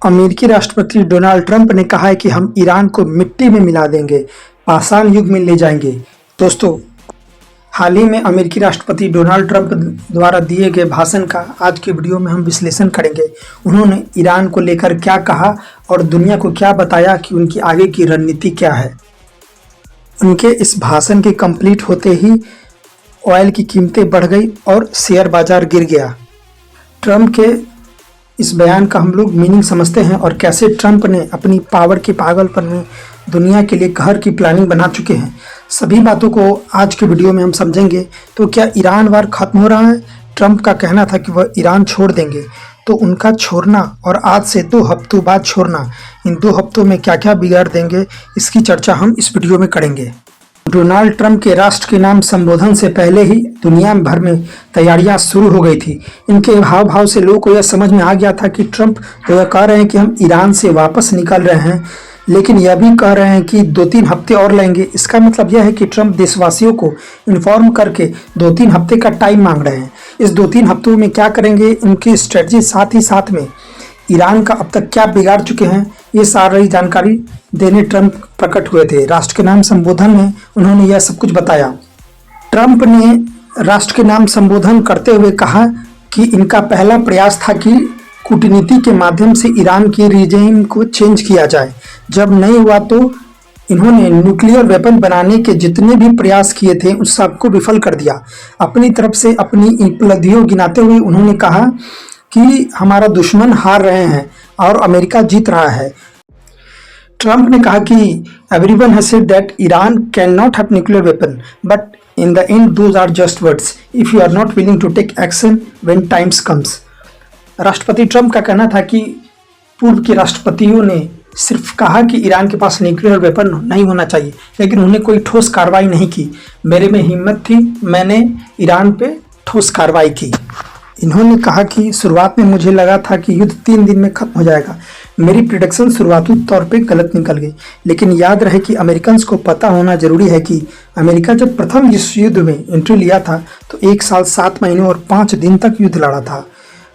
अमेरिकी राष्ट्रपति Donald Trump ने कहा है कि हम ईरान को मिट्टी में मिला देंगे, पाषाण युग में ले जाएंगे। दोस्तों, हाल ही में अमेरिकी राष्ट्रपति डोनाल्ड ट्रंप द्वारा दिए गए भाषण का आज के वीडियो में हम विश्लेषण करेंगे। उन्होंने ईरान को लेकर क्या कहा और दुनिया को क्या बताया कि उनकी आगे की रणनीति क्या है। उनके इस भाषण के कंप्लीट होते ही ऑयल की कीमतें बढ़ गई और शेयर बाजार गिर गया। ट्रंप के इस बयान का हम लोग मीनिंग समझते हैं और कैसे ट्रंप ने अपनी पावर के पागलपन में दुनिया के लिए कहर की प्लानिंग बना चुके हैं। सभी बातों को आज के वीडियो में हम समझेंगे। तो क्या ईरान वार खत्म हो रहा है? ट्रंप का कहना था कि वह ईरान छोड़ देंगे, तो उनका छोड़ना और आज से 2 हफ्तों बाद छोड़ना, इन 2 हफ्तों में क्या क्या बिगाड़ देंगे, इसकी चर्चा हम इस वीडियो में करेंगे। डोनाल्ड ट्रंप के राष्ट्र के नाम संबोधन से पहले ही दुनिया भर में तैयारियां शुरू हो गई थी। इनके हाव भाव से लोगों को यह समझ में आ गया था कि ट्रंप तो यह कह रहे हैं कि हम ईरान से वापस निकल रहे हैं, लेकिन यह भी कह रहे हैं कि 2-3 हफ्ते और लेंगे। इसका मतलब यह है कि ट्रंप देशवासियों को इन्फॉर्म करके 2-3 हफ्ते का टाइम मांग रहे हैं। इस 2-3 हफ्तों में क्या करेंगे, उनकी स्ट्रेटजी, साथ ही साथ में ईरान का अब तक क्या बिगाड़ चुके हैं, ये सारी जानकारी देने ट्रंप प्रकट हुए थे। राष्ट्र के नाम संबोधन में उन्होंने यह सब कुछ बताया। ट्रंप ने राष्ट्र के नाम संबोधन करते हुए कहा कि इनका पहला प्रयास था कि कूटनीति के माध्यम से ईरान के रिजीम को चेंज किया जाए। जब नहीं हुआ तो इन्होंने न्यूक्लियर वेपन बनाने के जितने भी प्रयास किए थे उस सबको विफल कर दिया। अपनी तरफ से अपनी उपलब्धियों गिनाते हुए उन्होंने कहा कि हमारा दुश्मन हार रहे हैं और अमेरिका जीत रहा है। ट्रंप ने कहा कि everyone has said that Iran can not have nuclear weapon, but in the end those are just words if you are not willing to take action when times comes. राष्ट्रपति Trump का कहना था कि पूर्व के राष्ट्रपतियों ने सिर्फ कहा कि ईरान के पास न्यूक्लियर वेपन नहीं होना चाहिए, लेकिन उन्होंने कोई ठोस कार्रवाई नहीं की। मेरे में हिम्मत थी, मैंने ईरान पे ठोस कार्रवाई की। इन्होंने कहा कि शुरुआत में मुझे लगा था कि युद्ध 3 दिन में खत्म हो जाएगा। मेरी प्रिडिक्शन शुरुआती तौर पे गलत निकल गई, लेकिन याद रहे कि अमेरिकन्स को पता होना जरूरी है कि अमेरिका जब प्रथम विश्व युद्ध में एंट्री लिया था तो 1 साल 7 महीने और 5 दिन तक युद्ध लड़ा था।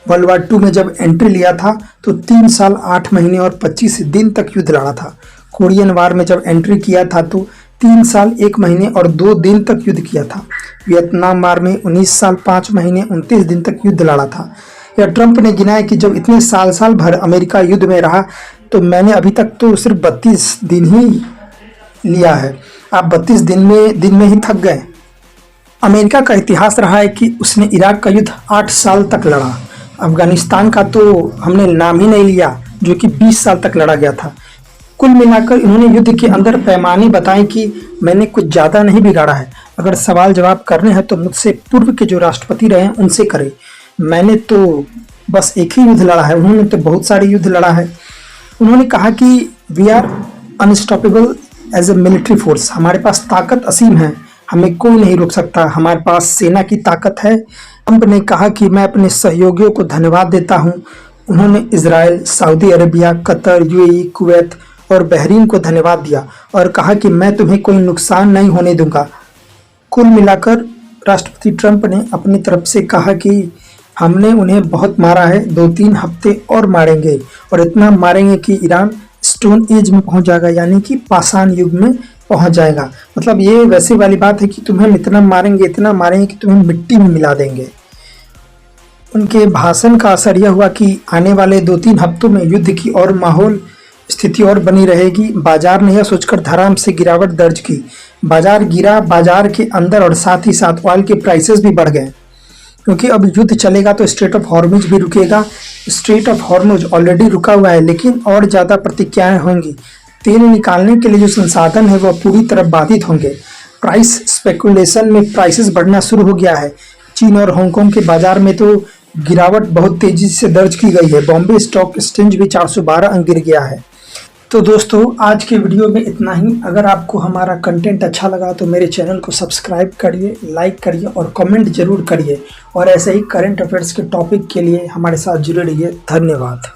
वर्ल्ड वार 2 में जब एंट्री लिया था तो 3 साल 8 महीने और 25 दिन तक युद्ध लड़ा था। कोरियन वार में जब एंट्री किया था तो 3 साल 1 महीने और 2 दिन तक युद्ध किया था। वियतनाम वार में 19 साल 5 महीने 29 दिन तक युद्ध लड़ा था। या ट्रंप ने गिनाया कि जब इतने साल भर अमेरिका युद्ध में रहा तो मैंने अभी तक तो सिर्फ 32 दिन ही लिया है। आप 32 दिन में ही थक गए। अमेरिका का इतिहास रहा है कि उसने इराक का युद्ध 8 साल तक लड़ा। अफगानिस्तान का तो हमने नाम ही नहीं लिया, जो कि 20 साल तक लड़ा गया था। कुल मिलाकर इन्होंने युद्ध के अंदर पैमाने बताए कि मैंने कुछ ज़्यादा नहीं बिगाड़ा है। अगर सवाल जवाब करने हैं तो मुझसे पूर्व के जो राष्ट्रपति रहे हैं उनसे करें। मैंने तो बस एक ही युद्ध लड़ा है, उन्होंने तो बहुत सारे युद्ध लड़ा है। उन्होंने कहा कि we are unstoppable as a military force, हमारे पास ताकत असीम है, हमें कोई नहीं रोक सकता, हमारे पास सेना की ताकत है। ट्रंप ने कहा कि मैं अपने सहयोगियों को धन्यवाद देता हूँ। उन्होंने Israel, Saudi Arabia, Qatar, UAE, Kuwait और बहरीन को धन्यवाद दिया और कहा कि मैं तुम्हें कोई नुकसान नहीं होने दूंगा। कुल मिलाकर राष्ट्रपति ट्रंप ने अपनी तरफ से कहा कि हमने उन्हें बहुत मारा है, 2-3 हफ्ते और मारेंगे और इतना मारेंगे कि ईरान स्टोन एज में पहुंच जाएगा, यानी कि पाषाण युग में पहुंच जाएगा। मतलब ये वैसी वाली बात है कि तुम्हें इतना मारेंगे कि तुम्हें मिट्टी में मिला देंगे। उनके भाषण का असर यह हुआ कि आने वाले 2-3 हफ्तों में युद्ध की और माहौल स्थिति और बनी रहेगी। बाजार ने यह सोचकर धड़ाम से गिरावट दर्ज की। बाजार गिरा, बाजार के अंदर और साथ ही साथ ऑयल के प्राइसेस भी बढ़ गए, क्योंकि अब युद्ध चलेगा तो स्ट्रेट ऑफ हॉर्मुज भी रुकेगा। स्ट्रेट ऑफ हॉर्मुज ऑलरेडी रुका हुआ है, लेकिन और ज़्यादा प्रतिक्रियाएं होंगी। तेल निकालने के लिए जो संसाधन है वह पूरी तरह बाधित होंगे। प्राइस स्पेकुलेशन में प्राइसेस बढ़ना शुरू हो गया है। चीन और हांगकांग के बाजार में तो गिरावट बहुत तेजी से दर्ज की गई है। बॉम्बे स्टॉक एक्सचेंज भी 412 अंक गिर गया है। तो दोस्तों, आज के वीडियो में इतना ही। अगर आपको हमारा कंटेंट अच्छा लगा तो मेरे चैनल को सब्सक्राइब करिए, लाइक करिए और कमेंट जरूर करिए। और ऐसे ही करंट अफेयर्स के टॉपिक के लिए हमारे साथ जुड़े रहिए। धन्यवाद।